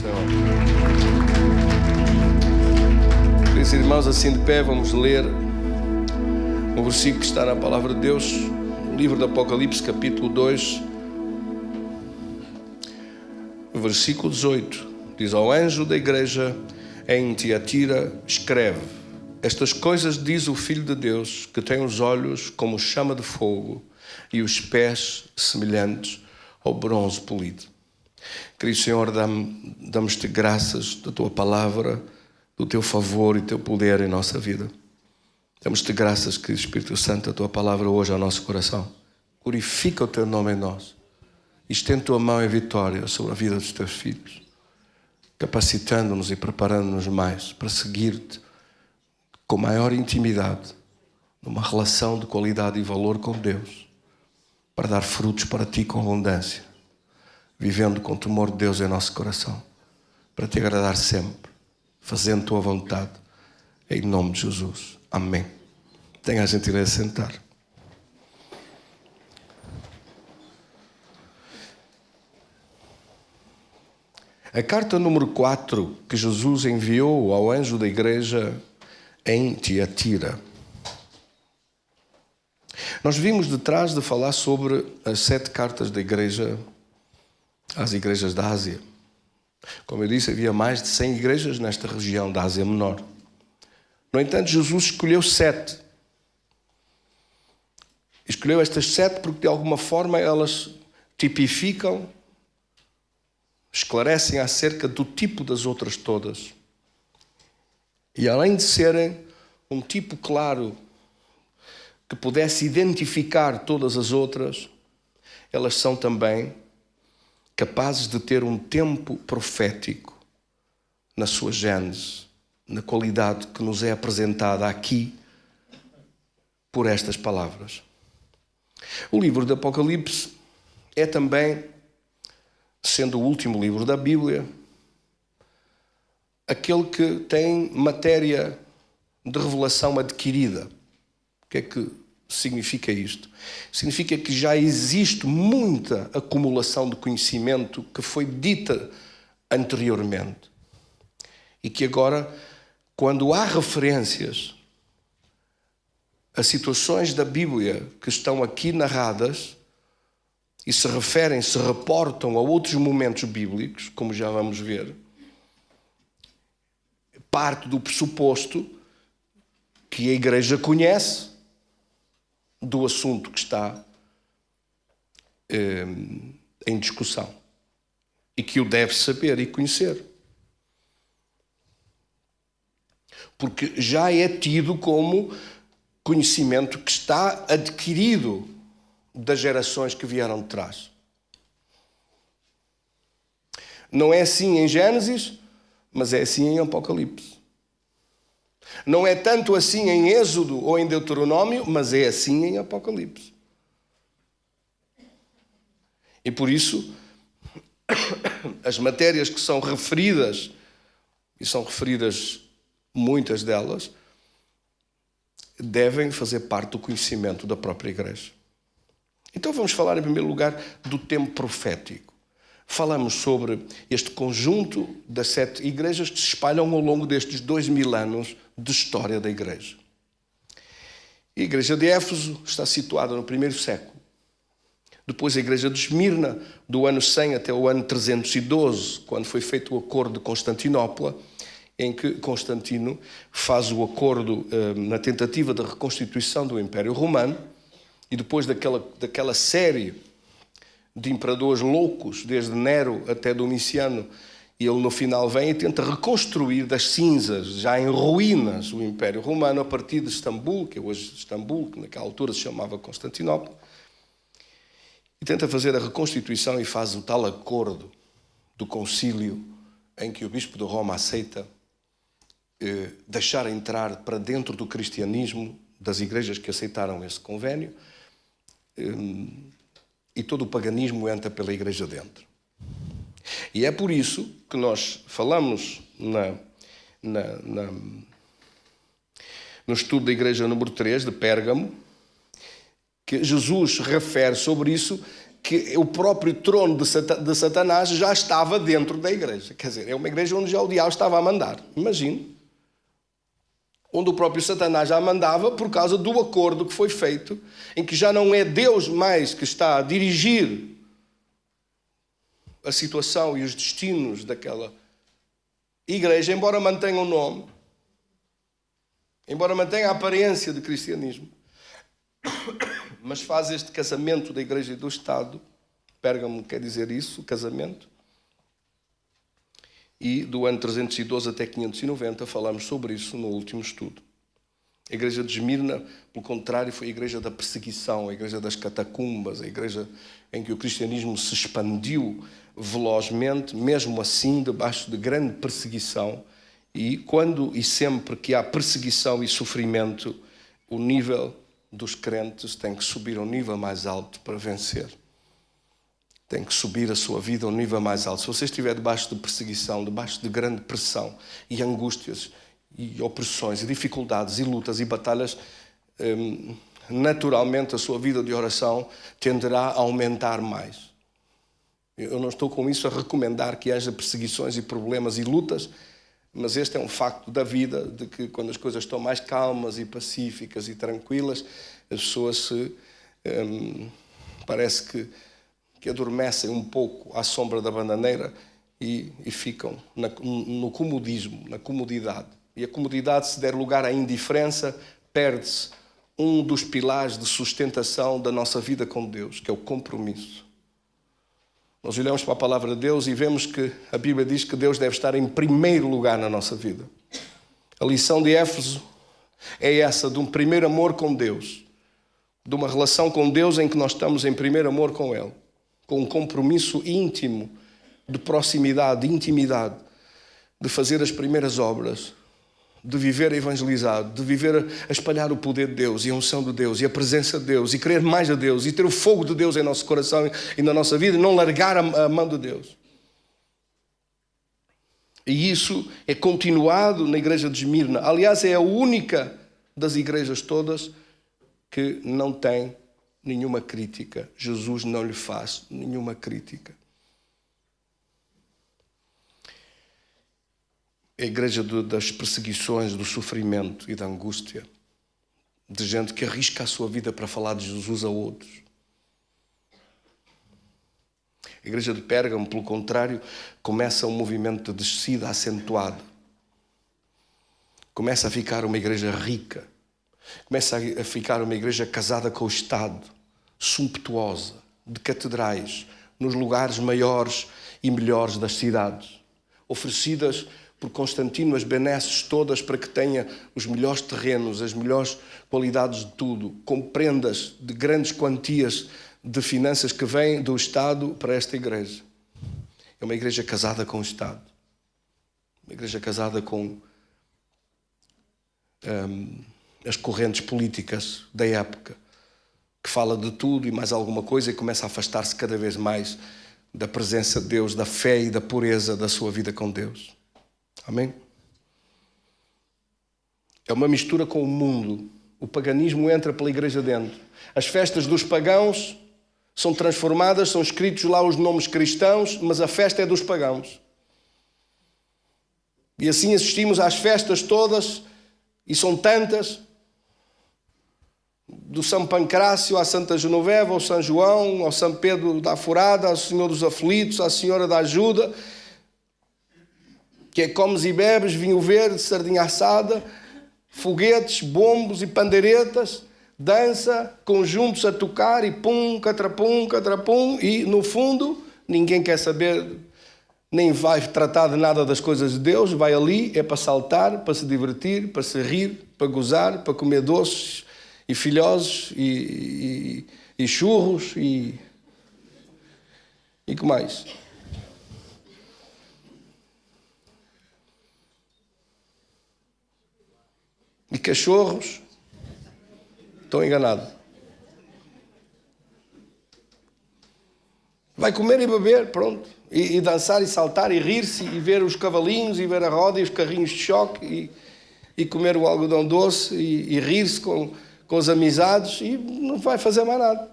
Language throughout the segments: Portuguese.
Senhor. Queridos irmãos, assim de pé, vamos ler um versículo que está na Palavra de Deus, no livro do Apocalipse, capítulo 2, versículo 18. Diz: ao anjo da igreja em Tiatira, escreve: estas coisas diz o Filho de Deus, que tem os olhos como chama de fogo e os pés semelhantes ao bronze polido. Querido Senhor, damos-te graças da tua palavra, do teu favor e teu poder em nossa vida. Damos-te graças, querido Espírito Santo, a tua palavra hoje ao nosso coração. Glorifica o teu nome em nós. Estende tua mão em vitória sobre a vida dos teus filhos, capacitando-nos e preparando-nos mais para seguir-te com maior intimidade, numa relação de qualidade e valor com Deus, para dar frutos para ti com abundância, vivendo com o temor de Deus em nosso coração, para te agradar sempre, fazendo tua vontade, em nome de Jesus. Amém. Tenha a gentileza de sentar. A carta número 4 que Jesus enviou ao anjo da igreja em Tiatira. Nós vimos de trás de falar sobre as 7 cartas da igreja às igrejas da Ásia. Como eu disse, havia mais de 100 igrejas nesta região da Ásia Menor. No entanto, Jesus escolheu 7. Escolheu estas 7 porque, de alguma forma, elas tipificam, esclarecem acerca do tipo das outras todas. E além de serem um tipo claro que pudesse identificar todas as outras, elas são também capazes de ter um tempo profético na sua gênese, na qualidade que nos é apresentada aqui por estas palavras. O livro do Apocalipse é também, sendo o último livro da Bíblia, aquele que tem matéria de revelação adquirida. O que é que significa isto? Significa que já existe muita acumulação de conhecimento que foi dita anteriormente. E que agora, quando há referências a situações da Bíblia que estão aqui narradas e se referem, se reportam a outros momentos bíblicos, como já vamos ver, parte do pressuposto que a igreja conhece do assunto que está em discussão e que o deve saber e conhecer. Porque já é tido como conhecimento que está adquirido das gerações que vieram de trás. Não é assim em Gênesis, mas é assim em Apocalipse. Não é tanto assim em Êxodo ou em Deuteronômio, mas é assim em Apocalipse. E por isso, as matérias que são referidas, e são referidas muitas delas, devem fazer parte do conhecimento da própria igreja. Então vamos falar em primeiro lugar do tempo profético. Falamos sobre este conjunto das 7 igrejas que se espalham ao longo destes 2000 anos de história da igreja. A igreja de Éfeso está situada no 1º século. Depois a igreja de Esmirna, do ano 100 até o ano 312, quando foi feito o acordo de Constantinopla, em que Constantino faz o acordo na tentativa de reconstituição do Império Romano, e depois daquela série de imperadores loucos, desde Nero até Domiciano, e ele no final vem e tenta reconstruir das cinzas, já em ruínas, o Império Romano, a partir de Istambul, que é hoje Istambul, que naquela altura se chamava Constantinopla, e tenta fazer a reconstituição e faz o tal acordo do concílio em que o bispo de Roma aceita deixar entrar para dentro do cristianismo, das igrejas que aceitaram esse convênio, e todo o paganismo entra pela igreja dentro. E é por isso que nós falamos no estudo da igreja número 3, de Pérgamo, que Jesus refere sobre isso, que o próprio trono de Satanás já estava dentro da igreja. Quer dizer, é uma igreja onde já o diabo estava a mandar. Imagine. Onde o próprio Satanás já mandava por causa do acordo que foi feito, em que já não é Deus mais que está a dirigir a situação e os destinos daquela igreja, embora mantenha o nome, embora mantenha a aparência de cristianismo, mas faz este casamento da igreja e do Estado. Pérgamo quer dizer isso, casamento. E do ano 312 até 590 falamos sobre isso no último estudo. A igreja de Esmirna, pelo contrário, foi a igreja da perseguição, a igreja das catacumbas, a igreja em que o cristianismo se expandiu velozmente, mesmo assim, debaixo de grande perseguição. E quando e sempre que há perseguição e sofrimento, o nível dos crentes tem que subir a um nível mais alto para vencer. Tem que subir a sua vida a um nível mais alto. Se você estiver debaixo de perseguição, debaixo de grande pressão e angústias e opressões e dificuldades e lutas e batalhas, naturalmente a sua vida de oração tenderá a aumentar mais. Eu não estou com isso a recomendar que haja perseguições e problemas e lutas, mas este é um facto da vida, de que quando as coisas estão mais calmas e pacíficas e tranquilas, as pessoas parece que adormecem um pouco à sombra da bananeira e ficam no comodismo, na comodidade. E a comodidade, se der lugar à indiferença, perde-se um dos pilares de sustentação da nossa vida com Deus, que é o compromisso. Nós olhamos para a palavra de Deus e vemos que a Bíblia diz que Deus deve estar em primeiro lugar na nossa vida. A lição de Éfeso é essa, de um primeiro amor com Deus, de uma relação com Deus em que nós estamos em primeiro amor com Ele, com um compromisso íntimo, de proximidade, de intimidade, de fazer as primeiras obras, de viver evangelizado, de viver a espalhar o poder de Deus e a unção de Deus e a presença de Deus e querer mais a Deus e ter o fogo de Deus em nosso coração e na nossa vida e não largar a mão de Deus. E isso é continuado na igreja de Esmirna. Aliás, é a única das igrejas todas que não tem nenhuma crítica. Jesus não lhe faz nenhuma crítica. A igreja das perseguições, do sofrimento e da angústia, de gente que arrisca a sua vida para falar de Jesus a outros. A igreja de Pérgamo, pelo contrário, começa um movimento de descida acentuado. Começa a ficar uma igreja rica. Começa a ficar uma igreja casada com o Estado, sumptuosa, de catedrais, nos lugares maiores e melhores das cidades, oferecidas por Constantino as benesses todas para que tenha os melhores terrenos, as melhores qualidades de tudo, com prendas de grandes quantias de finanças que vêm do Estado para esta igreja. É uma igreja casada com o Estado. Uma igreja casada com as correntes políticas da época, que fala de tudo e mais alguma coisa e começa a afastar-se cada vez mais da presença de Deus, da fé e da pureza da sua vida com Deus. Amém? É uma mistura com o mundo. O paganismo entra pela igreja dentro. As festas dos pagãos são transformadas, são escritos lá os nomes cristãos, mas a festa é dos pagãos. E assim assistimos às festas todas, e são tantas, do São Pancrácio à Santa Genoveva, ao São João, ao São Pedro da Furada, ao Senhor dos Aflitos, à Senhora da Ajuda, que é comes e bebes, vinho verde, sardinha assada, foguetes, bombos e pandeiretas, dança, conjuntos a tocar e pum, catrapum, e no fundo ninguém quer saber, nem vai tratar de nada das coisas de Deus, vai ali, é para saltar, para se divertir, para se rir, para gozar, para comer doces e filhoses e churros e que mais? E cachorros. Estão enganados. Vai comer e beber, pronto. E dançar e saltar e rir-se e ver os cavalinhos e ver a roda e os carrinhos de choque e comer o algodão doce e rir-se com as amizades e não vai fazer mais nada.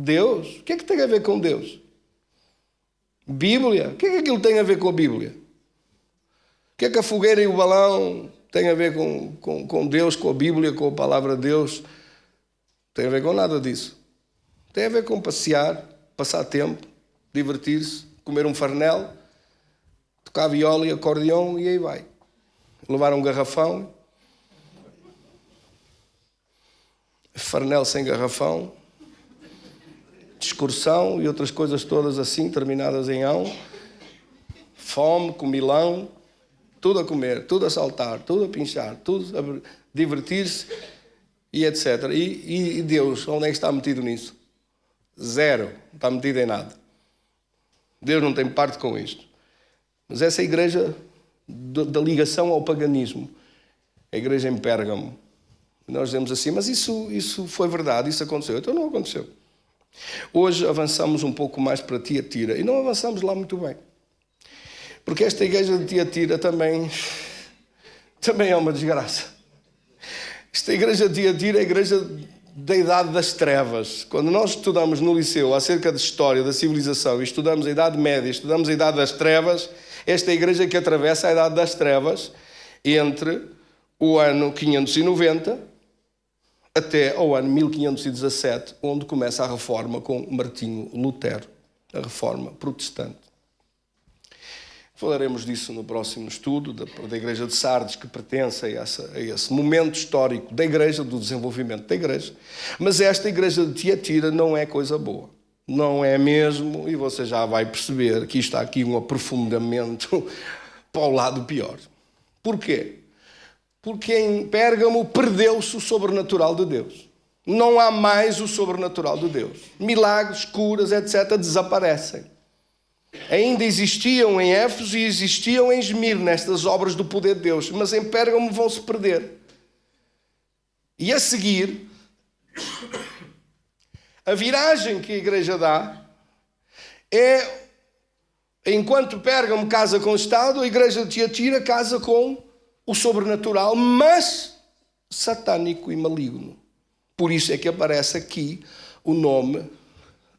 Deus? O que é que tem a ver com Deus? Bíblia? O que é que aquilo tem a ver com a Bíblia? O que é que a fogueira e o balão têm a ver com Deus, com a Bíblia, com a palavra de Deus? Não tem a ver com nada disso. Tem a ver com passear, passar tempo, divertir-se, comer um farnel, tocar viola e acordeão e aí vai. Levar um garrafão, farnel sem garrafão, discursão e outras coisas todas assim, terminadas em ão, fome, comilão, tudo a comer, tudo a saltar, tudo a pinchar, tudo a divertir-se e etc. E Deus, onde é que está metido nisso? Zero, não está metido em nada. Deus não tem parte com isto. Mas essa é a igreja da ligação ao paganismo, a igreja em Pérgamo. Nós dizemos assim, mas isso foi verdade, isso aconteceu. Então não aconteceu. Hoje avançamos um pouco mais para Tiatira e não avançamos lá muito bem. Porque esta igreja de Tiatira também é uma desgraça. Esta igreja de Tiatira é a igreja da Idade das Trevas. Quando nós estudamos no liceu acerca de história da civilização e estudamos a Idade Média, estudamos a Idade das Trevas, esta é a igreja que atravessa a Idade das Trevas entre o ano 590 até ao ano 1517, onde começa a reforma com Martinho Lutero, a reforma protestante. Falaremos disso no próximo estudo da igreja de Sardes, que pertence a esse momento histórico da igreja, do desenvolvimento da igreja. Mas esta igreja de Tiatira não é coisa boa. Não é mesmo, e você já vai perceber que está aqui um aprofundamento para o lado pior. Porquê? Porque em Pérgamo perdeu-se o sobrenatural de Deus. Não há mais o sobrenatural de Deus. Milagres, curas, etc. desaparecem. Ainda existiam em Éfeso e existiam em Esmirna nestas obras do poder de Deus, mas em Pérgamo vão-se perder. E a seguir, a viragem que a igreja dá é, enquanto Pérgamo casa com o Estado, a igreja de Tiatira casa com o sobrenatural, mas satânico e maligno. Por isso é que aparece aqui o nome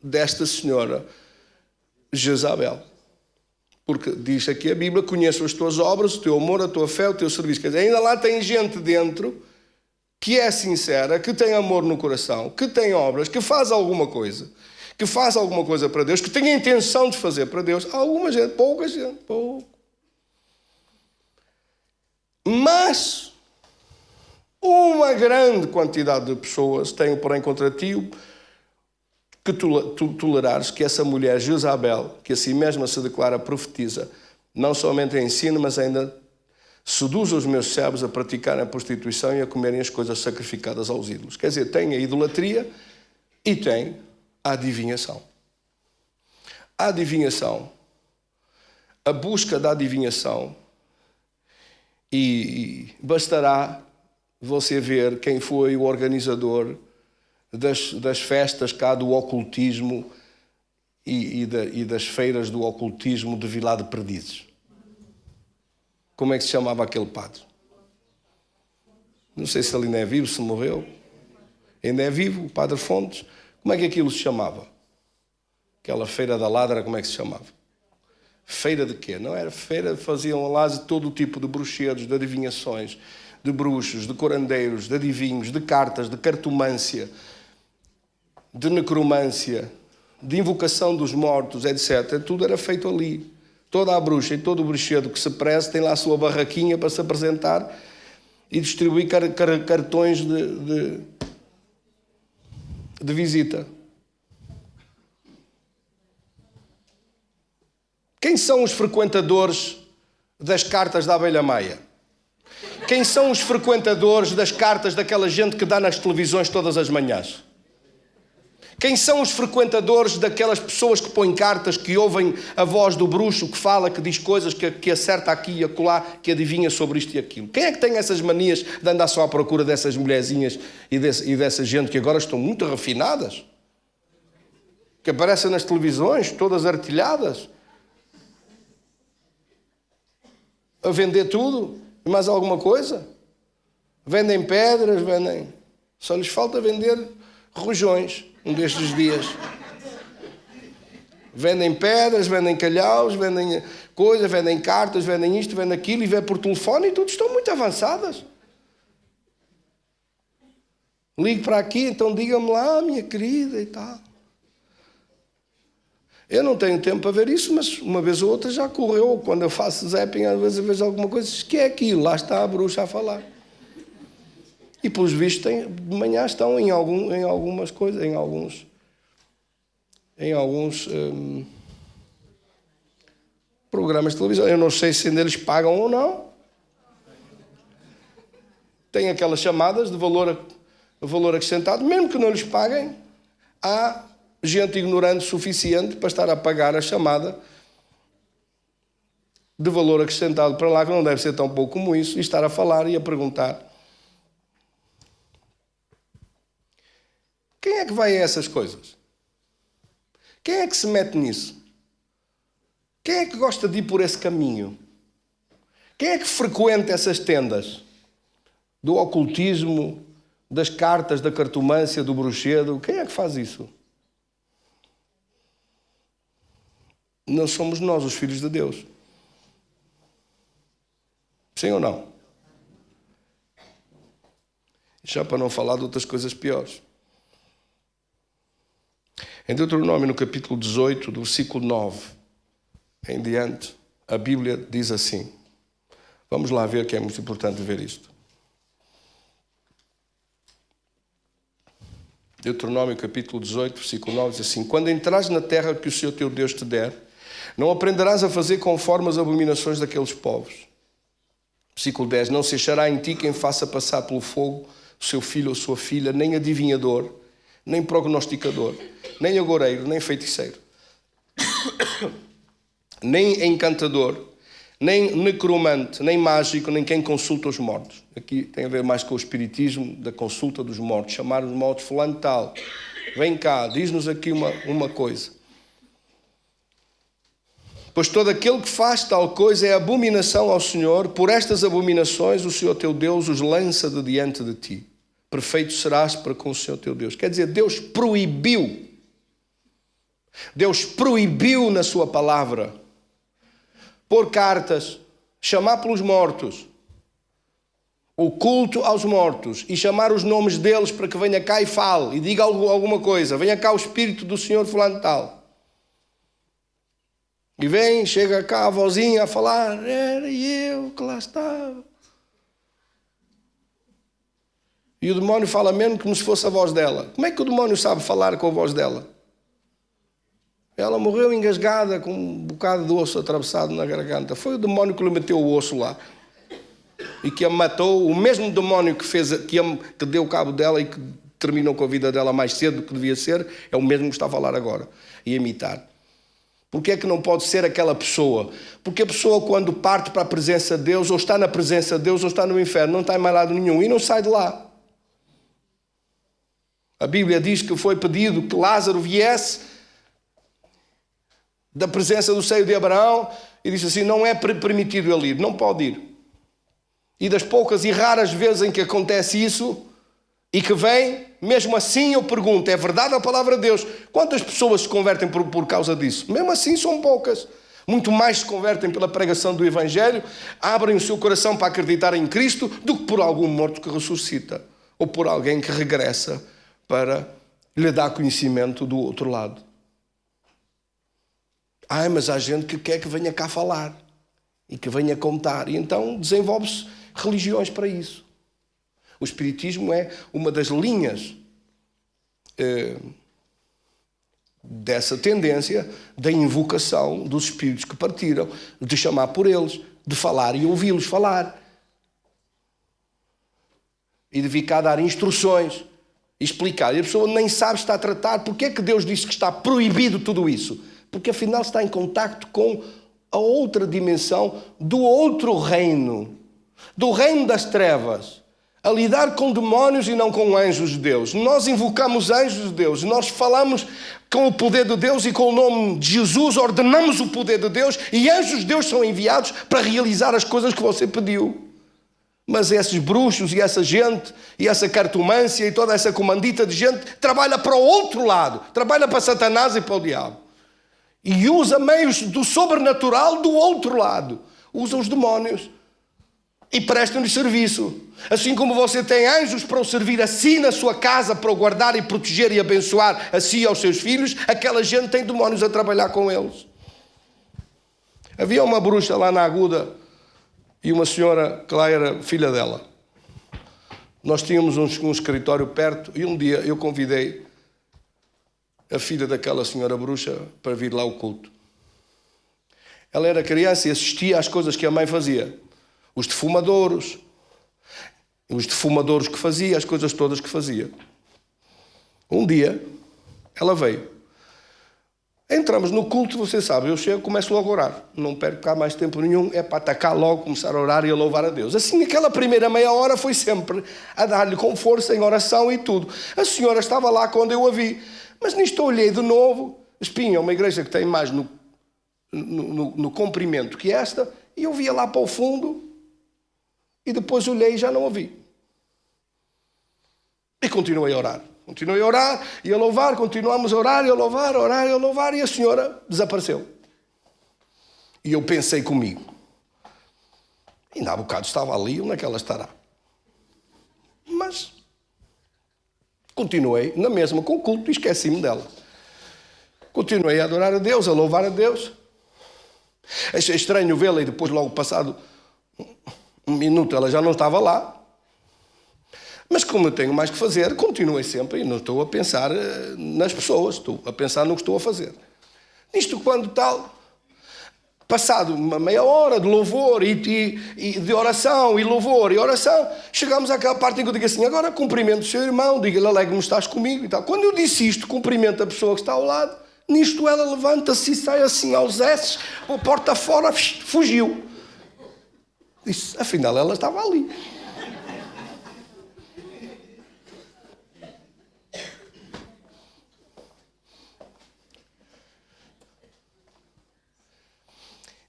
desta senhora Jezabel. Porque diz aqui a Bíblia, conheço as tuas obras, o teu amor, a tua fé, o teu serviço. Quer dizer, ainda lá tem gente dentro que é sincera, que tem amor no coração, que tem obras, que faz alguma coisa para Deus, que tem a intenção de fazer para Deus. Há alguma gente, pouca gente, pouco. Mas uma grande quantidade de pessoas têm, porém, contra ti que tu tolerares que essa mulher Jezabel, que a si mesma se declara profetiza, não somente ensina, mas ainda seduz os meus servos a praticarem a prostituição e a comerem as coisas sacrificadas aos ídolos. Quer dizer, tem a idolatria e tem a adivinhação. A adivinhação, a busca da adivinhação, e bastará você ver quem foi o organizador das festas cá do ocultismo e das feiras do ocultismo de Vilar de Perdizes. Como é que se chamava aquele padre? Não sei se ele ainda é vivo, se morreu. Ainda é vivo, o padre Fontes. Como é que aquilo se chamava? Aquela feira da ladra, como é que se chamava? Feira de quê? Não era feira, faziam lá todo o tipo de bruxeiros, de adivinhações, de bruxos, de curandeiros, de adivinhos, de cartas, de cartomância, de necromância, de invocação dos mortos, etc. Tudo era feito ali. Toda a bruxa e todo o bruxedo que se preze tem lá a sua barraquinha para se apresentar e distribuir cartões de visita. Quem são os frequentadores das cartas da abelha maia? Quem são os frequentadores das cartas daquela gente que dá nas televisões todas as manhãs? Quem são os frequentadores daquelas pessoas que põem cartas, que ouvem a voz do bruxo, que fala, que diz coisas, que acerta aqui e acolá, que adivinha sobre isto e aquilo? Quem é que tem essas manias de andar só à procura dessas mulherzinhas e dessa gente que agora estão muito refinadas? Que aparecem nas televisões, todas artilhadas, a vender tudo e mais alguma coisa? Vendem pedras, vendem... Só lhes falta vender rojões um destes dias. Vendem pedras, vendem calhaus, vendem coisas, vendem cartas, vendem isto, vendem aquilo, e vê por telefone e tudo estão muito avançadas. Ligo para aqui, então diga-me lá, minha querida e tal. Eu não tenho tempo para ver isso, mas uma vez ou outra já correu. Quando eu faço zapping, às vezes eu vejo alguma coisa, diz que é aquilo, lá está a bruxa a falar. E pelos vistos de manhã estão em algumas coisas, em alguns programas de televisão. Eu não sei se ainda eles pagam ou não. Tem aquelas chamadas de valor acrescentado, mesmo que não lhes paguem, há gente ignorante suficiente para estar a pagar a chamada de valor acrescentado para lá, que não deve ser tão pouco como isso, e estar a falar e a perguntar. Quem é que vai a essas coisas? Quem é que se mete nisso? Quem é que gosta de ir por esse caminho? Quem é que frequenta essas tendas? Do ocultismo, das cartas, da cartomância, do bruxedo? Quem é que faz isso? Não somos nós os filhos de Deus. Sim ou não? Já para não falar de outras coisas piores. Em Deuteronômio, no capítulo 18, do versículo 9 em diante, a Bíblia diz assim. Vamos lá ver, que é muito importante ver isto. Deuteronômio, capítulo 18, versículo 9, diz assim: quando entrares na terra que o Senhor teu Deus te der, não aprenderás a fazer conforme as abominações daqueles povos. Versículo 10, não se achará em ti quem faça passar pelo fogo o seu filho ou sua filha, nem adivinhador, nem prognosticador, nem agoureiro, nem feiticeiro, nem encantador, nem necromante, nem mágico, nem quem consulta os mortos. Aqui tem a ver mais com o espiritismo da consulta dos mortos. Chamar os mortos, fulano tal, vem cá, diz-nos aqui uma coisa. Pois todo aquele que faz tal coisa é abominação ao Senhor. Por estas abominações o Senhor teu Deus os lança de diante de ti. Perfeito serás para com o Senhor teu Deus. Quer dizer, Deus proibiu na sua palavra pôr cartas, chamar pelos mortos, o culto aos mortos, e chamar os nomes deles para que venha cá e fale, e diga alguma coisa. Venha cá o Espírito do Senhor fulano tal. E vem, chega cá a vozinha a falar, era eu que lá estava. E o demónio fala mesmo como se fosse a voz dela. Como é que o demónio sabe falar com a voz dela? Ela morreu engasgada com um bocado de osso atravessado na garganta. Foi o demónio que lhe meteu o osso lá. E que a matou. O mesmo demónio que deu cabo dela e que terminou com a vida dela mais cedo do que devia ser, é o mesmo que está a falar agora. E a imitar. Porquê é que não pode ser aquela pessoa? Porque a pessoa, quando parte para a presença de Deus, ou está na presença de Deus, ou está no inferno, não está em mais lado nenhum, e não sai de lá. A Bíblia diz que foi pedido que Lázaro viesse da presença do seio de Abraão, e disse assim, não é permitido ele ir, não pode ir. E das poucas e raras vezes em que acontece isso, e que vem, mesmo assim eu pergunto, é verdade a palavra de Deus? Quantas pessoas se convertem por causa disso? Mesmo assim são poucas. Muito mais se convertem pela pregação do Evangelho, abrem o seu coração para acreditar em Cristo, do que por algum morto que ressuscita, ou por alguém que regressa para lhe dar conhecimento do outro lado. Mas há gente que quer que venha cá falar e que venha contar, e então desenvolve-se religiões para isso. O espiritismo é uma das linhas dessa tendência da invocação dos espíritos que partiram, de chamar por eles, de falar e ouvi-los falar. E de vir cá dar instruções, explicar. E a pessoa nem sabe estar a tratar. Porque é que Deus disse que está proibido tudo isso? Porque afinal está em contacto com a outra dimensão do outro reino, do reino das trevas. A lidar com demónios e não com anjos de Deus. Nós invocamos anjos de Deus, nós falamos com o poder de Deus e com o nome de Jesus ordenamos o poder de Deus, e anjos de Deus são enviados para realizar as coisas que você pediu. Mas esses bruxos e essa gente, e essa cartomância e toda essa comandita de gente trabalha para o outro lado, trabalha para Satanás e para o diabo. E usa meios do sobrenatural do outro lado. Usa os demónios e prestam-lhes serviço. Assim como você tem anjos para o servir a si na sua casa, para o guardar e proteger e abençoar a si e aos seus filhos, aquela gente tem demónios a trabalhar com eles. Havia uma bruxa lá na Aguda e uma senhora que lá era filha dela. Nós tínhamos um escritório perto e um dia eu convidei a filha daquela senhora bruxa para vir lá ao culto. Ela era criança e assistia às coisas que a mãe fazia. Os defumadouros que fazia, as coisas todas que fazia. Um dia, ela veio. Entramos no culto, você sabe, eu chego, começo logo a orar. Não perco cá mais tempo nenhum, é para atacar logo, começar a orar e a louvar a Deus. Assim, aquela primeira meia hora foi sempre a dar-lhe com força em oração e tudo. A senhora estava lá quando eu a vi. Mas nisto eu olhei de novo. Espinho é uma igreja que tem mais no comprimento que esta, e eu via lá para o fundo, e depois olhei e já não a vi. E continuei a orar. Continuei a orar e a louvar, continuamos a orar e a louvar, a orar e a louvar, e a senhora desapareceu. E eu pensei comigo, ainda há bocado estava ali, onde é que ela estará? Mas continuei na mesma com o culto e esqueci-me dela. Continuei a adorar a Deus, a louvar a Deus. Achei estranho vê-la e depois, logo passado um minuto, ela já não estava lá. Mas como eu tenho mais que fazer, continuei sempre e não estou a pensar nas pessoas, estou a pensar no que estou a fazer. Nisto quando tal, passado uma meia hora de louvor e de oração e louvor e oração, chegamos àquela parte em que eu digo assim, agora cumprimento o seu irmão, diga-lhe alegre-me estás comigo e tal. Quando eu disse isto, cumprimento a pessoa que está ao lado, nisto ela levanta-se e sai assim aos esses, a porta fora, fugiu. Disse, afinal ela estava ali.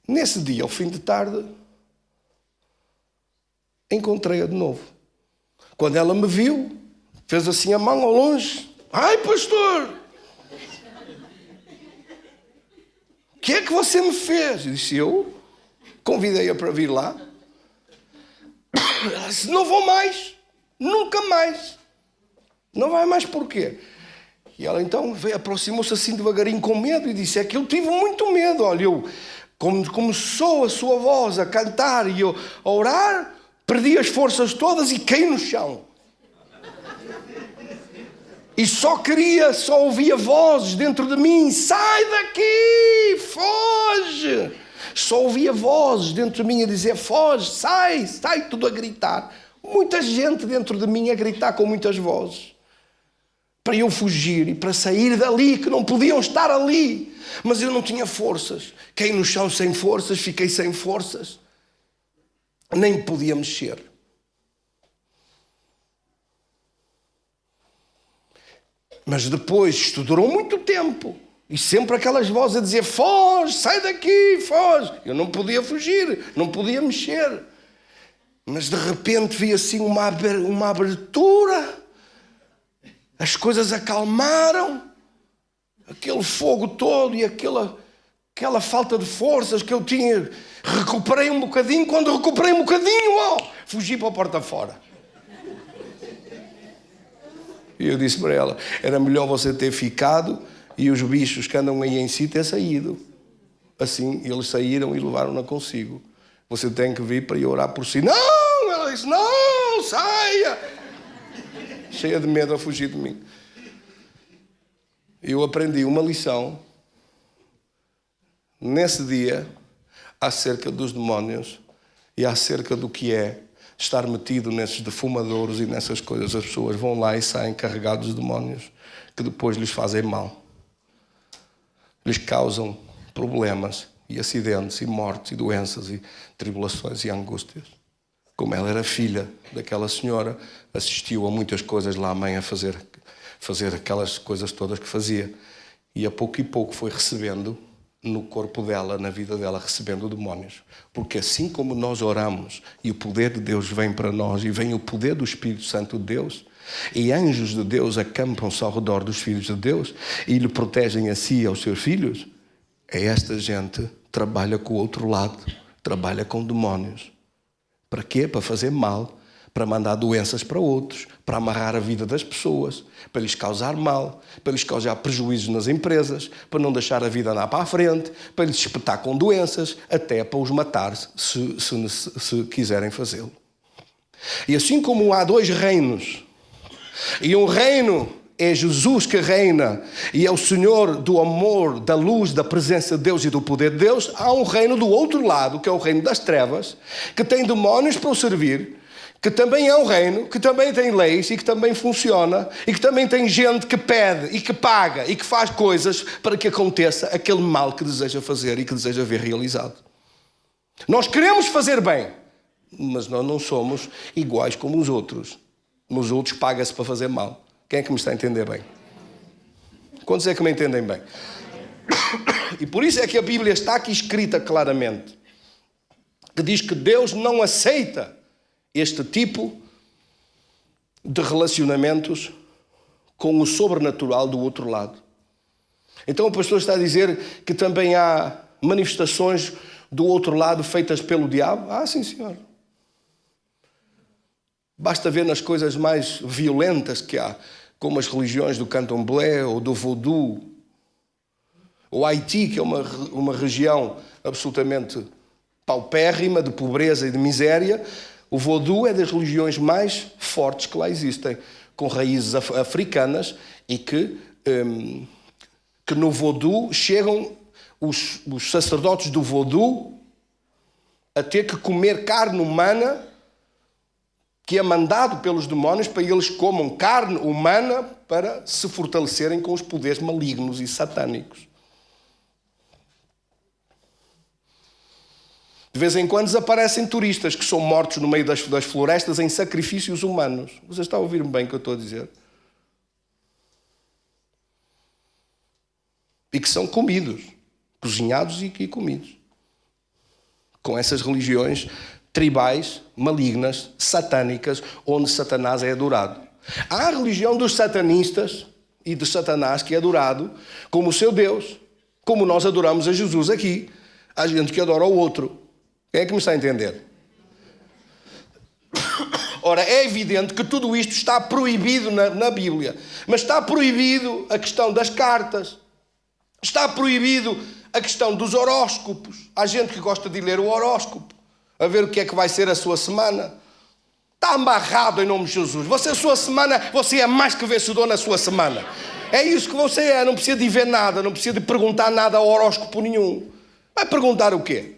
Nesse dia, ao fim de tarde, encontrei-a de novo. Quando ela me viu, fez assim a mão ao longe. Ai, pastor! O que é que você me fez? Eu disse, eu convidei-a para vir lá. Ela disse, não vou mais. Nunca mais. Não vai mais porquê? E ela então aproximou-se assim devagarinho com medo e disse, é que eu tive muito medo. Olha, como começou a sua voz a cantar e a orar, perdi as forças todas e caí no chão. E só ouvia vozes dentro de mim, sai daqui, foge. Só ouvia vozes dentro de mim a dizer, foge, sai, tudo a gritar. Muita gente dentro de mim a gritar com muitas vozes. Para eu fugir e para sair dali, que não podiam estar ali. Mas eu não tinha forças. Caí no chão sem forças, fiquei sem forças. Nem podia mexer. Mas depois, isto durou muito tempo. E sempre aquelas vozes a dizer, foge, sai daqui, foge. Eu não podia fugir, não podia mexer. Mas de repente vi assim uma abertura. As coisas acalmaram, aquele fogo todo e aquela falta de forças que eu tinha, recuperei um bocadinho. Quando recuperei um bocadinho, fugi para a porta fora. E eu disse para ela, era melhor você ter ficado e os bichos que andam aí em si ter saído. Assim, eles saíram e levaram-na consigo. Você tem que vir para ir orar por si. Não! Ela disse, não, saia! Cheia de medo a fugir de mim. Eu aprendi uma lição nesse dia acerca dos demónios e acerca do que é estar metido nesses defumadouros e nessas coisas. As pessoas vão lá e saem carregados de demónios que depois lhes fazem mal. Lhes causam problemas e acidentes e mortes e doenças e tribulações e angústias. Como ela era filha daquela senhora, assistiu a muitas coisas lá a mãe a fazer aquelas coisas todas que fazia. E a pouco foi recebendo no corpo dela, na vida dela, recebendo demónios. Porque assim como nós oramos e o poder de Deus vem para nós e vem o poder do Espírito Santo de Deus, e anjos de Deus acampam-se ao redor dos filhos de Deus e lhe protegem a si e aos seus filhos, esta gente trabalha com o outro lado, trabalha com demónios. Para quê? Para fazer mal, para mandar doenças para outros, para amarrar a vida das pessoas, para lhes causar mal, para lhes causar prejuízos nas empresas, para não deixar a vida andar para a frente, para lhes espetar com doenças, até para os matar, se quiserem fazê-lo. E assim como há dois reinos, e um reino é Jesus que reina, e é o Senhor do amor, da luz, da presença de Deus e do poder de Deus, há um reino do outro lado, que é o reino das trevas, que tem demónios para o servir, que também é um reino, que também tem leis e que também funciona, e que também tem gente que pede e que paga e que faz coisas para que aconteça aquele mal que deseja fazer e que deseja ver realizado. Nós queremos fazer bem, mas nós não somos iguais como os outros. Nos outros paga-se para fazer mal. Quem é que me está a entender bem? Quantos é que me entendem bem? E por isso é que a Bíblia está aqui escrita claramente, que diz que Deus não aceita este tipo de relacionamentos com o sobrenatural do outro lado. Então o pastor está a dizer que também há manifestações do outro lado feitas pelo diabo? Ah, sim, senhor. Basta ver nas coisas mais violentas que há, como as religiões do candomblé ou do voodoo. O Haiti, que é uma região absolutamente paupérrima, de pobreza e de miséria. O voodoo é das religiões mais fortes que lá existem, com raízes africanas, e que no voodoo chegam os sacerdotes do voodoo a ter que comer carne humana, que é mandado pelos demónios para eles comam carne humana para se fortalecerem com os poderes malignos e satânicos. De vez em quando desaparecem turistas que são mortos no meio das florestas em sacrifícios humanos. Você está a ouvir-me bem o que eu estou a dizer? E que são comidos, cozinhados e comidos. Com essas religiões tribais, malignas, satânicas, onde Satanás é adorado. Há a religião dos satanistas e de Satanás que é adorado como o seu Deus, como nós adoramos a Jesus aqui. Há gente que adora o outro. Quem é que me está a entender? Ora, é evidente que tudo isto está proibido na Bíblia. Mas está proibido a questão das cartas. Está proibido a questão dos horóscopos. Há gente que gosta de ler o horóscopo, a ver o que é que vai ser a sua semana. Está amarrado em nome de Jesus. Você é mais que vencedor na sua semana. É isso que você é. Não precisa de ver nada, não precisa de perguntar nada ao horóscopo nenhum. Vai perguntar o quê?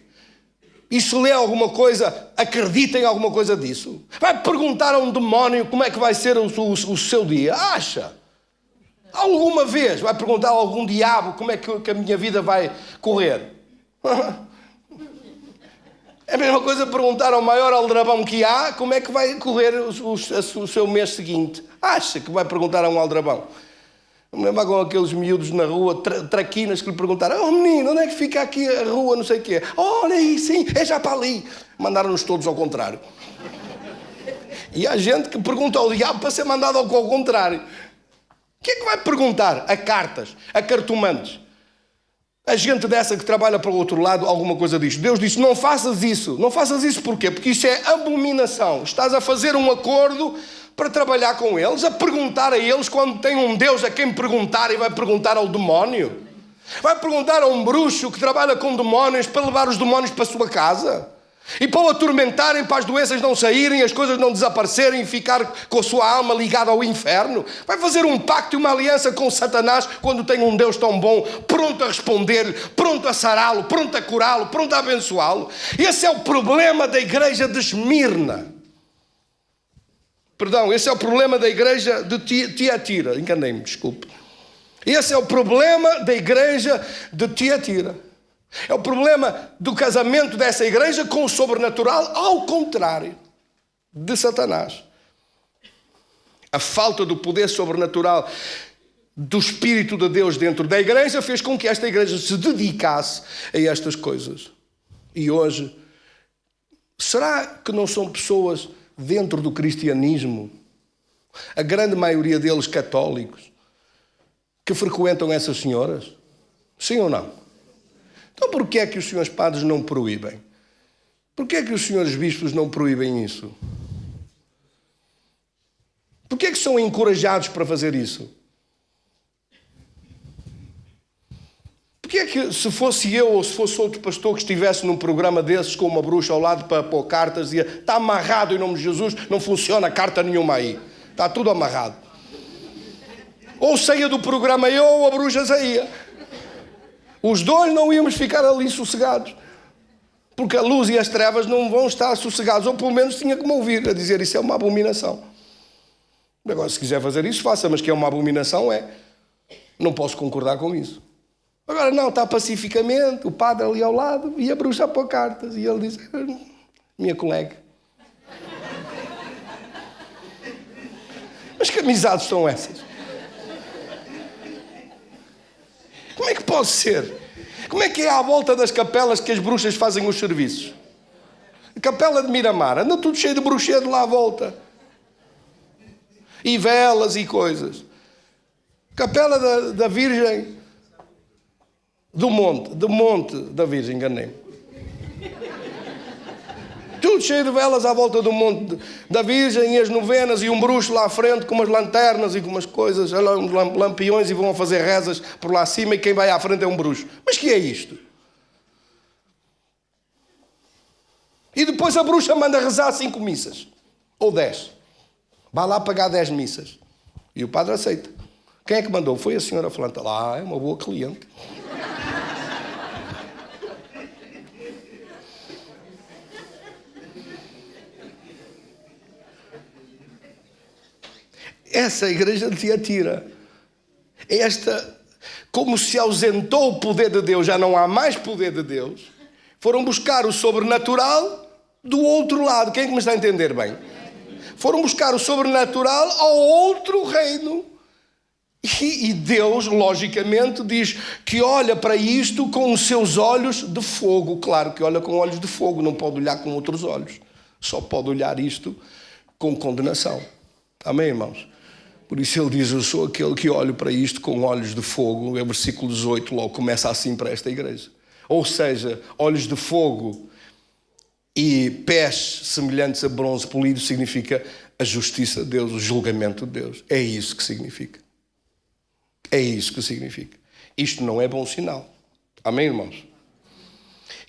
E se lê alguma coisa, acredita em alguma coisa disso? Vai perguntar a um demónio como é que vai ser o seu dia? Acha? Alguma vez vai perguntar a algum diabo como é que a minha vida vai correr? É a mesma coisa perguntar ao maior aldrabão que há como é que vai correr o seu mês seguinte. Acha que vai perguntar a um aldrabão? Me lembro com aqueles miúdos na rua, traquinas, que lhe perguntaram: oh menino, onde é que fica aqui a rua, não sei o quê? Olha aí, sim, é já para ali. Mandaram-nos todos ao contrário. E há gente que pergunta ao diabo para ser mandado ao contrário. O que é que vai perguntar a cartas, a cartomantes? A gente dessa que trabalha para o outro lado, alguma coisa disto. Deus disse: não faças isso. Não faças isso porquê? Porque isso é abominação. Estás a fazer um acordo para trabalhar com eles, a perguntar a eles, quando tem um Deus a quem perguntar, e vai perguntar ao demónio? Vai perguntar a um bruxo que trabalha com demónios para levar os demónios para a sua casa? E para o atormentarem, para as doenças não saírem, as coisas não desaparecerem e ficar com a sua alma ligada ao inferno? Vai fazer um pacto e uma aliança com Satanás quando tem um Deus tão bom, pronto a responder-lhe, pronto a sará-lo, pronto a curá-lo, pronto a abençoá-lo? Esse é o problema da igreja de Esmirna. Perdão, esse é o problema da igreja de Tiatira. Enganei-me, desculpe. Esse é o problema da igreja de Tiatira. É o problema do casamento dessa igreja com o sobrenatural, ao contrário de Satanás. A falta do poder sobrenatural do Espírito de Deus dentro da igreja fez com que esta igreja se dedicasse a estas coisas. E hoje, será que não são pessoas dentro do cristianismo, a grande maioria deles católicos, que frequentam essas senhoras? Sim ou não? Então porquê é que os senhores padres não proíbem? Porquê é que os senhores bispos não proíbem isso? Porquê é que são encorajados para fazer isso? Porquê é que se fosse eu ou se fosse outro pastor que estivesse num programa desses com uma bruxa ao lado para pôr cartas, dizia, está amarrado em nome de Jesus, não funciona carta nenhuma aí. Está tudo amarrado. Ou saía do programa eu ou a bruxa saía. Os dois não íamos ficar ali sossegados. Porque a luz e as trevas não vão estar sossegados. Ou pelo menos tinha que me ouvir a dizer isso é uma abominação. Agora, se quiser fazer isso, faça. Mas que é uma abominação, é. Não posso concordar com isso. Agora, não, está pacificamente. O padre ali ao lado e a bruxa a pôr cartas. E ele diz, minha colega. Mas que amizades são essas? Como é que pode ser? Como é que é à volta das capelas que as bruxas fazem os serviços? A capela de Miramar, anda tudo cheio de bruxedo lá à volta. E velas e coisas. Capela da Virgem do Monte da Virgem, enganei-me. Tudo cheio de velas à volta do Monte da Virgem e as novenas e um bruxo lá à frente com umas lanternas e com umas coisas, uns lampiões e vão a fazer rezas por lá acima e quem vai à frente é um bruxo. Mas que é isto? E depois a bruxa manda rezar 5 missas. Ou 10. Vai lá pagar 10 missas. E o padre aceita. Quem é que mandou? Foi a senhora Flanta. Lá é uma boa cliente. Essa igreja de Tiatira, como se ausentou o poder de Deus, já não há mais poder de Deus, foram buscar o sobrenatural do outro lado. Quem é que me está a entender bem? Foram buscar o sobrenatural ao outro reino. E Deus, logicamente, diz que olha para isto com os seus olhos de fogo. Claro que olha com olhos de fogo, não pode olhar com outros olhos. Só pode olhar isto com condenação. Amém, irmãos? Por isso ele diz, eu sou aquele que olho para isto com olhos de fogo. É o versículo 18, logo começa assim para esta igreja. Ou seja, olhos de fogo e pés semelhantes a bronze polido significa a justiça de Deus, o julgamento de Deus. É isso que significa. É isso que significa. Isto não é bom sinal. Amém, irmãos?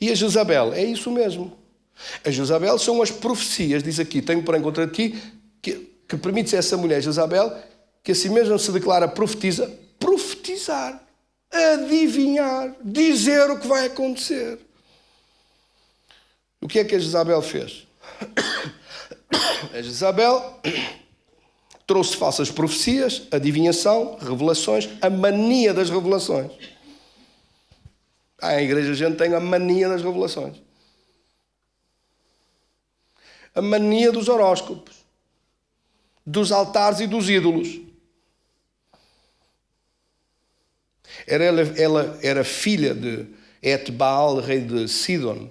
E a Jezabel, é isso mesmo. A Jezabel são as profecias, diz aqui, tenho porém contra ti que permite-se essa mulher, Jezabel, que assim mesmo se declara profetizar, adivinhar, dizer o que vai acontecer. O que é que a Jezabel fez? A Jezabel trouxe falsas profecias, adivinhação, revelações, a mania das revelações. A igreja a gente tem a mania das revelações. A mania dos horóscopos, dos altares e dos ídolos. Ela era filha de Etbaal, rei de Sidon.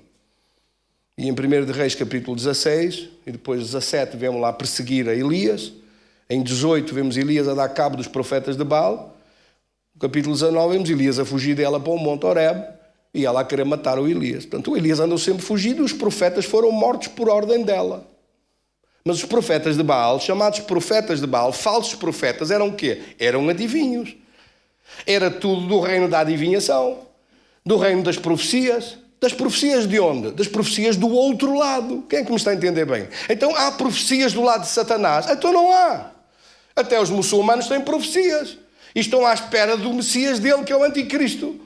E em 1 de Reis, capítulo 16, e depois 17, vemos lá perseguir a Elias. Em 18, vemos Elias a dar cabo dos profetas de Baal. No capítulo 19, vemos Elias a fugir dela para o Monte Horeb e ela a querer matar o Elias. Portanto, o Elias andou sempre fugido e os profetas foram mortos por ordem dela. Mas os profetas de Baal, chamados profetas de Baal, falsos profetas, eram o quê? Eram adivinhos. Era tudo do reino da adivinhação, do reino das profecias. Das profecias de onde? Das profecias do outro lado. Quem é que me está a entender bem? Então há profecias do lado de Satanás? Então não há. Até os muçulmanos têm profecias. E estão à espera do Messias dele, que é o Anticristo,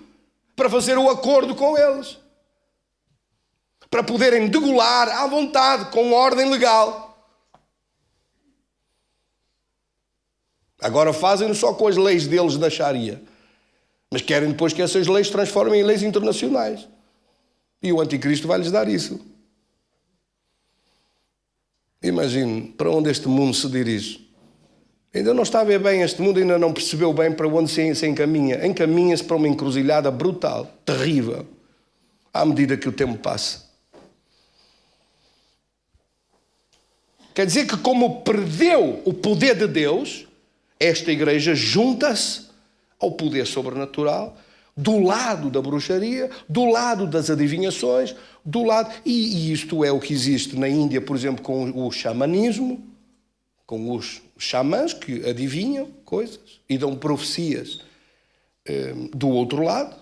para fazer o acordo com eles. Para poderem degolar à vontade, com ordem legal. Agora fazem-no só com as leis deles da Sharia. Mas querem depois que essas leis se transformem em leis internacionais. E o Anticristo vai-lhes dar isso. Imagine para onde este mundo se dirige. Ainda não está a ver bem este mundo, ainda não percebeu bem para onde se encaminha. Encaminha-se para uma encruzilhada brutal, terrível, à medida que o tempo passa. Quer dizer que, como perdeu o poder de Deus, esta igreja junta-se ao poder sobrenatural, do lado da bruxaria, do lado das adivinhações, do lado... E isto é o que existe na Índia, por exemplo, com o xamanismo, com os xamãs que adivinham coisas e dão profecias do outro lado.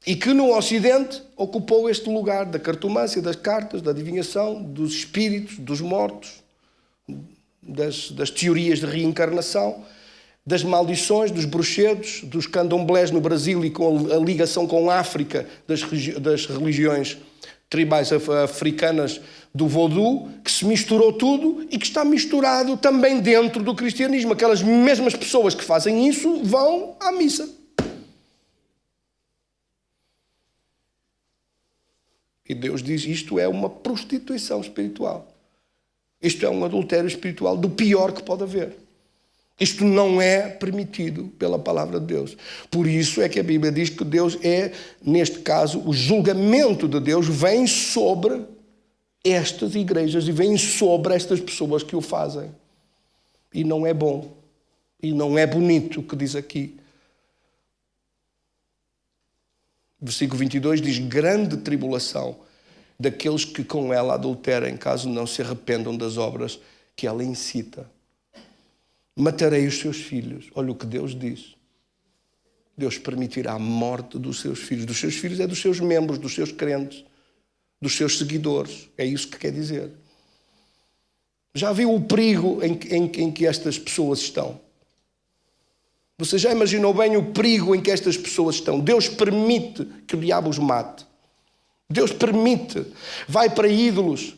E que no Ocidente ocupou este lugar da cartomância, das cartas, da adivinhação, dos espíritos, dos mortos, das teorias de reencarnação, das maldições, dos bruxedos, dos candomblés no Brasil e com a ligação com a África, das religiões tribais africanas do Vodou, que se misturou tudo e que está misturado também dentro do cristianismo. Aquelas mesmas pessoas que fazem isso vão à missa. E Deus diz, isto é uma prostituição espiritual. Isto é um adultério espiritual do pior que pode haver. Isto não é permitido pela palavra de Deus. Por isso é que a Bíblia diz que Deus é, neste caso, o julgamento de Deus vem sobre estas igrejas e vem sobre estas pessoas que o fazem. E não é bom. E não é bonito o que diz aqui. Versículo 22 diz, grande tribulação daqueles que com ela adulterem, caso não se arrependam das obras que ela incita. Matarei os seus filhos. Olha o que Deus diz. Deus permitirá a morte dos seus filhos. Dos seus filhos é dos seus membros, dos seus crentes, dos seus seguidores. É isso que quer dizer. Já viu o perigo em que estas pessoas estão? Você já imaginou bem o perigo em que estas pessoas estão? Deus permite que o diabo os mate. Deus permite. Vai para ídolos.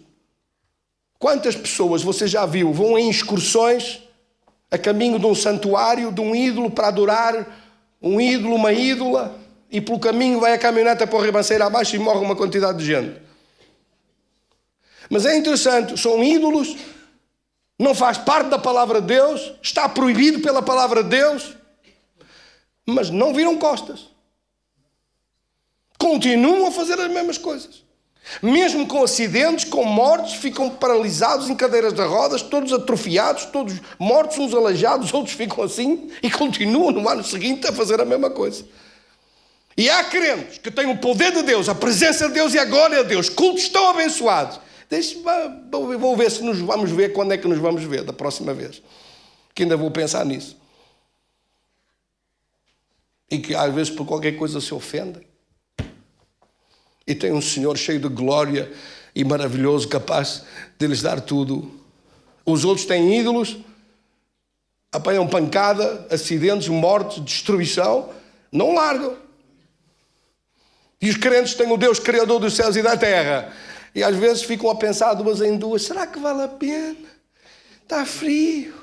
Quantas pessoas você já viu vão em excursões a caminho de um santuário, de um ídolo, para adorar um ídolo, uma ídola, e pelo caminho vai a caminhoneta para o ribanceiro abaixo e morre uma quantidade de gente. Mas é interessante, são ídolos, não faz parte da palavra de Deus, está proibido pela palavra de Deus, mas não viram costas. Continuam a fazer as mesmas coisas. Mesmo com acidentes, com mortes, ficam paralisados em cadeiras de rodas, todos atrofiados, todos mortos, uns aleijados, outros ficam assim e continuam no ano seguinte a fazer a mesma coisa. E há crentes que têm o poder de Deus, a presença de Deus e a glória de Deus, cultos tão abençoados. Vou ver se nos vamos ver, quando é que nos vamos ver da próxima vez. Que ainda vou pensar nisso. E que às vezes por qualquer coisa se ofendem. E tem um Senhor cheio de glória e maravilhoso, capaz de lhes dar tudo. Os outros têm ídolos, apanham pancada, acidentes, mortes, destruição, não largam. E os crentes têm o Deus Criador dos céus e da terra. E às vezes ficam a pensar duas em duas, será que vale a pena? Está frio.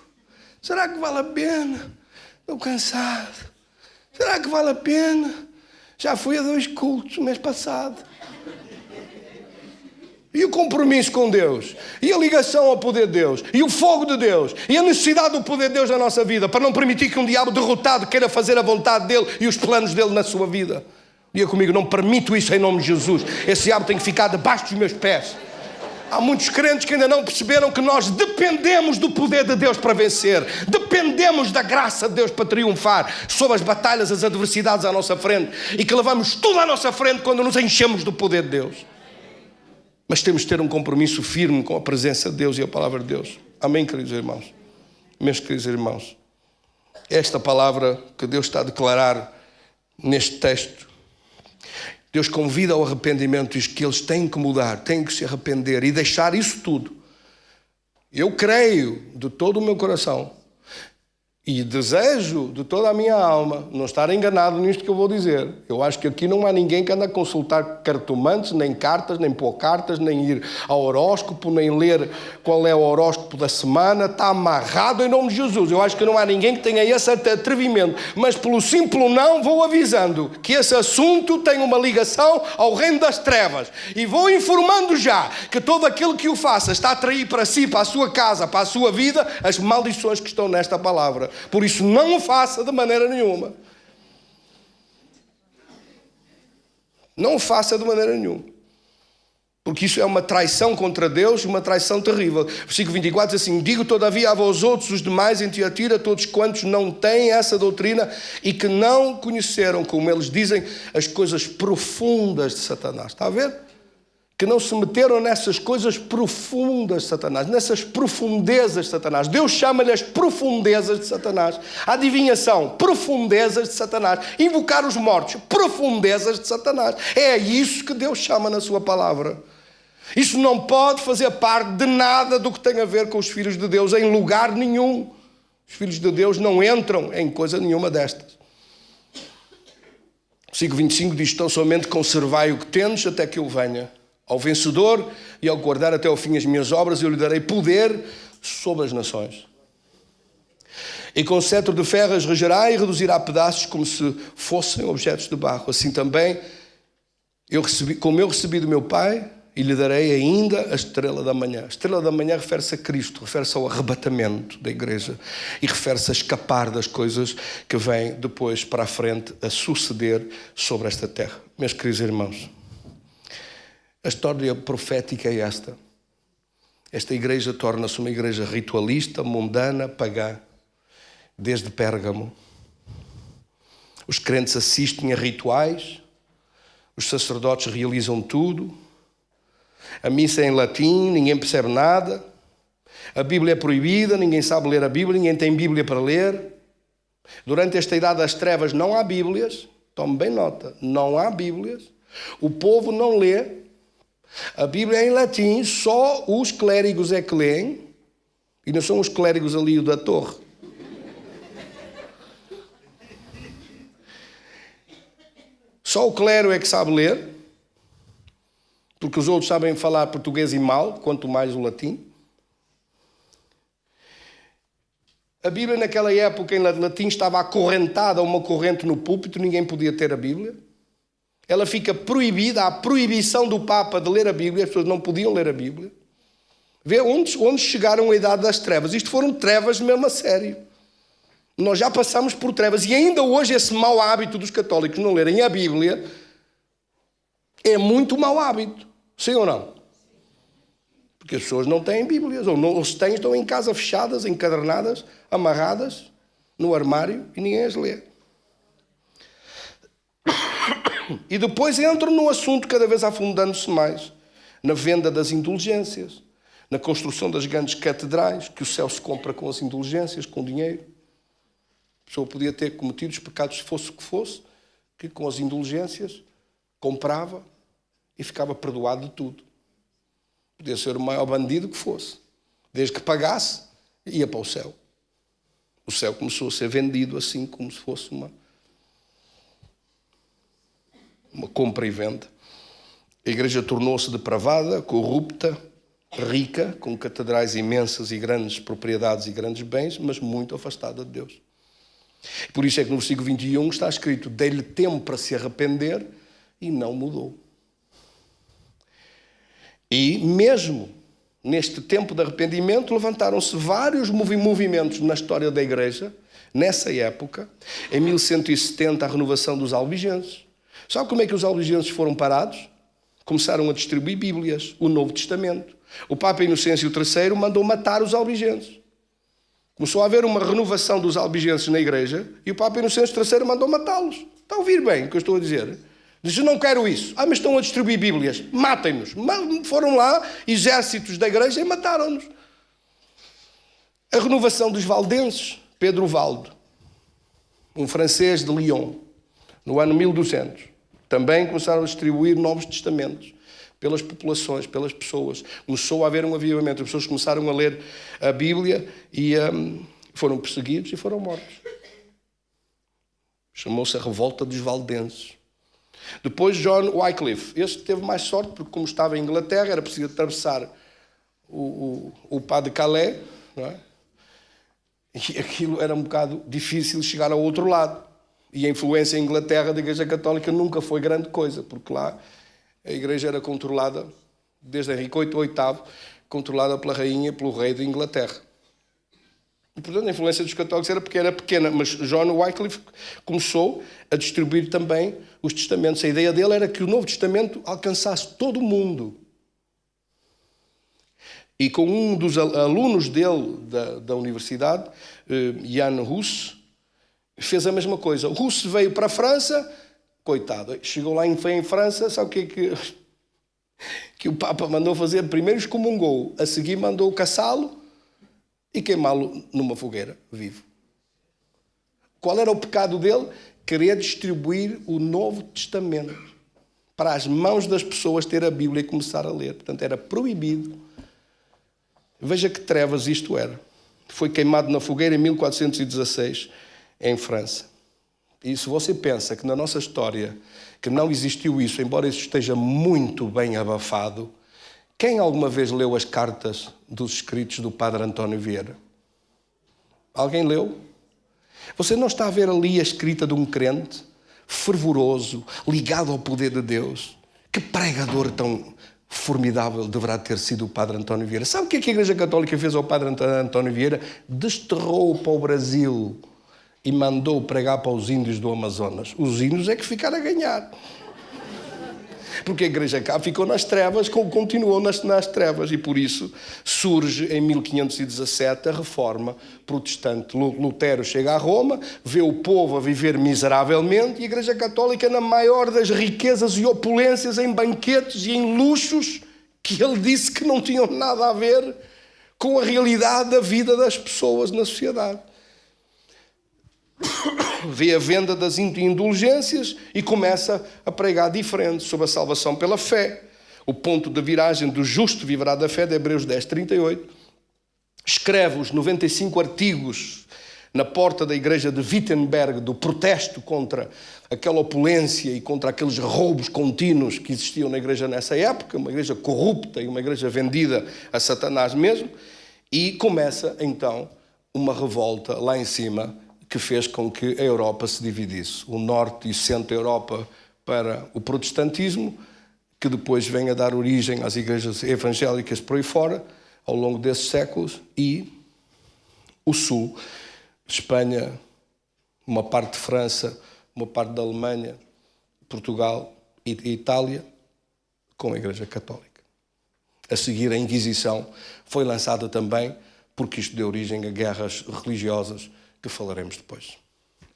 Será que vale a pena? Estou cansado. Será que vale a pena? Já fui a 2 cultos no mês passado. E o compromisso com Deus, e a ligação ao poder de Deus, e o fogo de Deus, e a necessidade do poder de Deus na nossa vida, para não permitir que um diabo derrotado queira fazer a vontade dele e os planos dele na sua vida. Diga comigo, não permito isso em nome de Jesus. Esse diabo tem que ficar debaixo dos meus pés. Há muitos crentes que ainda não perceberam que nós dependemos do poder de Deus para vencer. Dependemos da graça de Deus para triunfar sobre as batalhas, as adversidades à nossa frente. E que levamos tudo à nossa frente quando nos enchemos do poder de Deus. Mas temos de ter um compromisso firme com a presença de Deus e a palavra de Deus. Amém, queridos irmãos? Meus queridos irmãos, esta palavra que Deus está a declarar neste texto, Deus convida ao arrependimento, diz que eles têm que mudar, têm que se arrepender e deixar isso tudo. Eu creio de todo o meu coração E desejo de toda a minha alma não estar enganado nisto que eu vou dizer. Eu acho que aqui não há ninguém que anda a consultar cartomantes, nem cartas, nem pôr cartas, nem ir ao horóscopo, nem ler qual é o horóscopo da semana. Está amarrado em nome de Jesus. Eu acho que não há ninguém que tenha esse atrevimento. Mas pelo simples não, vou avisando que esse assunto tem uma ligação ao reino das trevas. E vou informando já que todo aquele que o faça está a atrair para si, para a sua casa, para a sua vida, as maldições que estão nesta palavra. Por isso, não o faça de maneira nenhuma. Não o faça de maneira nenhuma. Porque isso é uma traição contra Deus, uma traição terrível. Versículo 24 diz assim: digo todavia a vós outros, os demais em Tiatira, todos quantos não têm essa doutrina e que não conheceram, como eles dizem, as coisas profundas de Satanás. Está a ver? Que não se meteram nessas coisas profundas de Satanás, nessas profundezas de Satanás. Deus chama-lhe as profundezas de Satanás. A adivinhação, profundezas de Satanás. Invocar os mortos, profundezas de Satanás. É isso que Deus chama na sua palavra. Isso não pode fazer parte de nada do que tem a ver com os filhos de Deus, em lugar nenhum. Os filhos de Deus não entram em coisa nenhuma destas. Versículo 25 diz: tão somente conservai o que tendes até que eu venha. Ao vencedor e ao guardar até ao fim as minhas obras, eu lhe darei poder sobre as nações. E com cetro de ferro as regerá e reduzirá a pedaços como se fossem objetos de barro. Assim também, como eu recebi do meu Pai, e lhe darei ainda a estrela da manhã. A estrela da manhã refere-se a Cristo, refere-se ao arrebatamento da igreja e refere-se a escapar das coisas que vêm depois para a frente a suceder sobre esta terra. Meus queridos irmãos, a história profética é esta. Esta igreja torna-se uma igreja ritualista, mundana, pagã, desde Pérgamo. Os crentes assistem a rituais, os sacerdotes realizam tudo, a missa é em latim, ninguém percebe nada, a Bíblia é proibida, ninguém sabe ler a Bíblia, ninguém tem Bíblia para ler. Durante esta idade das trevas não há Bíblias, tome bem nota, não há Bíblias, o povo não lê, a Bíblia é em latim, só os clérigos é que leem, e não são os clérigos ali da torre. Só o clero é que sabe ler, porque os outros sabem falar português e mal, quanto mais o latim. A Bíblia naquela época em latim estava acorrentada a uma corrente no púlpito, ninguém podia ter a Bíblia. Ela fica proibida, há proibição do Papa de ler a Bíblia, as pessoas não podiam ler a Bíblia. Vê onde chegaram a idade das trevas. Isto foram trevas mesmo a sério. Nós já passamos por trevas e ainda hoje esse mau hábito dos católicos não lerem a Bíblia é muito mau hábito. Sim ou não? Porque as pessoas não têm Bíblias, ou se têm, estão em casa fechadas, encadernadas, amarradas no armário e ninguém as lê. E depois entram no assunto cada vez afundando-se mais, na venda das indulgências, na construção das grandes catedrais, que o céu se compra com as indulgências, com dinheiro. A pessoa podia ter cometido os pecados, fosse o que fosse, que com as indulgências comprava e ficava perdoado de tudo. Podia ser o maior bandido que fosse. Desde que pagasse, ia para o céu. O céu começou a ser vendido assim, como se fosse uma compra e venda. A igreja tornou-se depravada, corrupta, rica, com catedrais imensas e grandes propriedades e grandes bens, mas muito afastada de Deus. Por isso é que no versículo 21 está escrito: dei-lhe tempo para se arrepender e não mudou. E mesmo neste tempo de arrependimento levantaram-se vários movimentos na história da igreja, nessa época. Em 1170 a renovação dos albigenses. Sabe como é que os albigenses foram parados? Começaram a distribuir Bíblias, o Novo Testamento. O Papa Inocêncio III mandou matar os albigenses. Começou a haver uma renovação dos albigenses na igreja e o Papa Inocêncio III mandou matá-los. Está a ouvir bem o que eu estou a dizer? Diz: eu não quero isso. Mas estão a distribuir Bíblias. Matem-nos. Foram lá exércitos da igreja e mataram-nos. A renovação dos valdenses. Pedro Valdo, um francês de Lyon, no ano 1200. Também começaram a distribuir Novos Testamentos pelas populações, pelas pessoas. Começou a haver um avivamento. As pessoas começaram a ler a Bíblia e Foram perseguidos e foram mortos. Chamou-se a Revolta dos Valdenses. Depois John Wycliffe. Este teve mais sorte, porque como estava em Inglaterra, era preciso atravessar o Pas de Calais, não é? E aquilo era um bocado difícil chegar ao outro lado. E a influência em Inglaterra da Igreja Católica nunca foi grande coisa, porque lá a Igreja era controlada, desde Henrique VIII, controlada pela rainha e pelo rei de Inglaterra. E, portanto, a influência dos católicos era pequena, mas John Wycliffe começou a distribuir também os testamentos. A ideia dele era que o Novo Testamento alcançasse todo o mundo. E com um dos alunos dele da universidade, Jan Hus, fez a mesma coisa. O Hus veio para a França, coitado, chegou lá em França, sabe o que o Papa mandou fazer? Primeiro excomungou, a seguir mandou caçá-lo e queimá-lo numa fogueira, vivo. Qual era o pecado dele? Querer distribuir o Novo Testamento para as mãos das pessoas, ter a Bíblia e começar a ler. Portanto, era proibido. Veja que trevas isto era. Foi queimado na fogueira em 1416, em França. E se você pensa que na nossa história que não existiu isso, embora isso esteja muito bem abafado, quem alguma vez leu as cartas dos escritos do Padre António Vieira? Alguém leu? Você não está a ver ali a escrita de um crente fervoroso, ligado ao poder de Deus? Que pregador tão formidável deverá ter sido o Padre António Vieira. Sabe o que a Igreja Católica fez ao Padre António Vieira? Desterrou-o para o Brasil e mandou pregar para os índios do Amazonas. Os índios é que ficaram a ganhar. Porque a Igreja cá ficou nas trevas, continuou nas trevas, e por isso surge em 1517 a Reforma Protestante. Lutero chega a Roma, vê o povo a viver miseravelmente, e a Igreja Católica na maior das riquezas e opulências, em banquetes e em luxos, que ele disse que não tinham nada a ver com a realidade da vida das pessoas na sociedade. Vê a venda das indulgências e começa a pregar diferente sobre a salvação pela fé. O ponto de viragem do justo viverá da fé, de Hebreus 10, 38. Escreve os 95 artigos na porta da igreja de Wittenberg, do protesto contra aquela opulência e contra aqueles roubos contínuos que existiam na igreja nessa época, uma igreja corrupta e uma igreja vendida a Satanás mesmo, e começa então uma revolta lá em cima, que fez com que a Europa se dividisse. O norte e o centro da Europa para o protestantismo, que depois vem a dar origem às igrejas evangélicas por aí fora, ao longo desses séculos, e o sul, Espanha, uma parte de França, uma parte da Alemanha, Portugal e Itália, com a Igreja Católica. A seguir, a Inquisição foi lançada também, porque isto deu origem a guerras religiosas, que falaremos depois.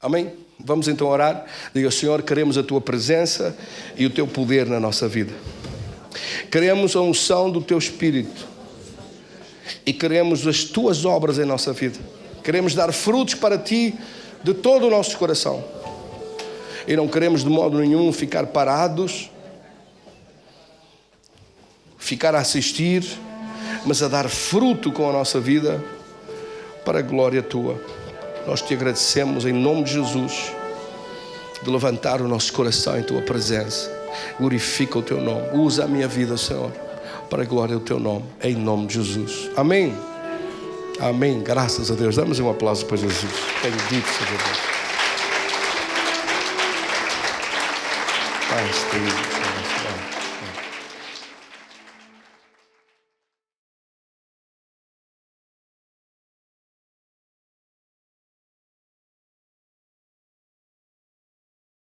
Amém? Vamos então orar. Diga, Senhor, queremos a Tua presença e o Teu poder na nossa vida. Queremos a unção do Teu Espírito e queremos as Tuas obras em nossa vida. Queremos dar frutos para Ti de todo o nosso coração. E não queremos de modo nenhum ficar parados, ficar a assistir, mas a dar fruto com a nossa vida para a glória Tua. Nós Te agradecemos em nome de Jesus, de levantar o nosso coração em Tua presença. Glorifica o Teu nome. Usa a minha vida, Senhor, para a glória do Teu nome, em nome de Jesus. Amém. Amém. Graças a Deus. Damos um aplauso para Jesus. Bendito seja Deus. Pai,